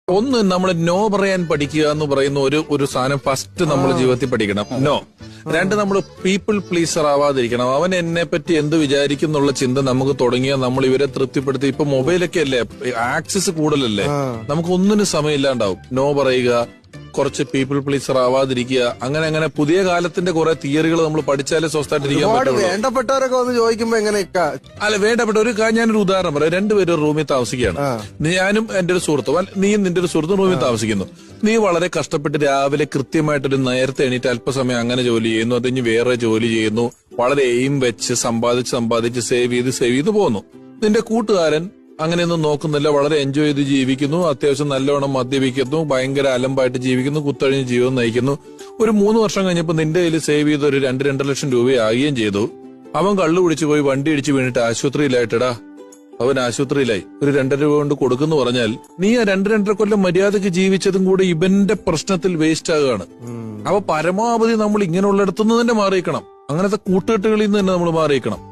ഒന്ന് നമ്മൾ നോ പറയാൻ പഠിക്കുക എന്ന് പറയുന്ന ഒരു സാധനം ഫസ്റ്റ് നമ്മൾ ജീവിതത്തിൽ പഠിക്കണം. നോ. രണ്ട്, നമ്മൾ പീപ്പിൾ പ്ലീസർ ആവാതിരിക്കണം. അവൻ എന്നെ പറ്റി എന്ത് വിചാരിക്കും എന്നുള്ള ചിന്ത നമുക്ക് തുടങ്ങിയാൽ നമ്മൾ ഇവരെ തൃപ്തിപ്പെടുത്തി. ഇപ്പൊ മൊബൈലൊക്കെ അല്ലേ, ആക്സസ് കൂടുതലല്ലേ, നമുക്ക് ഒന്നിനും സമയമില്ലാണ്ടാവും. നോ പറയുക, കുറച്ച് പീപ്പിൾ പ്ലീസർ ആവാതിരിക്കുക, അങ്ങനെ പുതിയ കാലത്തിന്റെ കുറെ തിയറികൾ നമ്മൾ പഠിച്ചാലേ സ്വസ്ഥമായിട്ടിരിക്കാൻ പറ്റുള്ളൂ. വേണ്ടപ്പെട്ടവരൊക്കെ വന്ന് ചോദിക്കുമ്പോ എങ്ങനെയൊക്കെ അല്ല, വേണ്ടപ്പെട്ട ഞാനൊരു ഉദാഹരണം പറയാം. രണ്ടുപേരും റൂമിൽ താമസിക്കുകയാണ്. ഞാനും എന്റെ ഒരു സുഹൃത്തും, നീയും നിന്റെ ഒരു സുഹൃത്തും റൂമിൽ താമസിക്കുന്നു. നീ വളരെ കഷ്ടപ്പെട്ട് രാവിലെ കൃത്യമായിട്ടൊരു നേരത്തെ എണീറ്റ് അല്പസമയം അങ്ങനെ ജോലി ചെയ്യുന്നു, അത് കഴിഞ്ഞ് വേറെ ജോലി ചെയ്യുന്നു, വളരെ എയിം വെച്ച് സമ്പാദിച്ച് സേവ് ചെയ്ത് പോകുന്നു. നിന്റെ കൂട്ടുകാരൻ അങ്ങനെയൊന്നും നോക്കുന്നില്ല, വളരെ എൻജോയ് ചെയ്ത് ജീവിക്കുന്നു, അത്യാവശ്യം നല്ലവണ്ണം മദ്യപിക്കുന്നു, ഭയങ്കര അലമ്പായിട്ട് ജീവിക്കുന്നു, കുത്തഴിഞ്ഞ് ജീവിതം നയിക്കുന്നു. ഒരു 3 വർഷം കഴിഞ്ഞപ്പോൾ നിന്റെ കയ്യിൽ സേവ് ചെയ്ത് ഒരു 2-2.5 ലക്ഷം രൂപയാകുകയും ചെയ്തു. അവൻ കള്ളു കുടിച്ചു പോയി വണ്ടി ഇടിച്ച് വീണിട്ട് ആശുപത്രിയിലായിട്ടടാ. അവൻ ആശുപത്രിയിലായി. ഒരു 2 രൂപ കൊണ്ട് കൊടുക്കുന്നു പറഞ്ഞാൽ നീ ആ 2-2.5 കൊല്ലം മര്യാദക്ക് ജീവിച്ചതും കൂടെ ഇവന്റെ പ്രശ്നത്തിൽ വേസ്റ്റ് ആകുകയാണ്. അപ്പൊ പരമാവധി നമ്മൾ ഇങ്ങനെയുള്ളിടത്തുനിന്ന് തന്നെ മാറിയിക്കണം. അങ്ങനത്തെ കൂട്ടുകെട്ടുകളിൽ നിന്ന് തന്നെ നമ്മൾ മാറിയിക്കണം.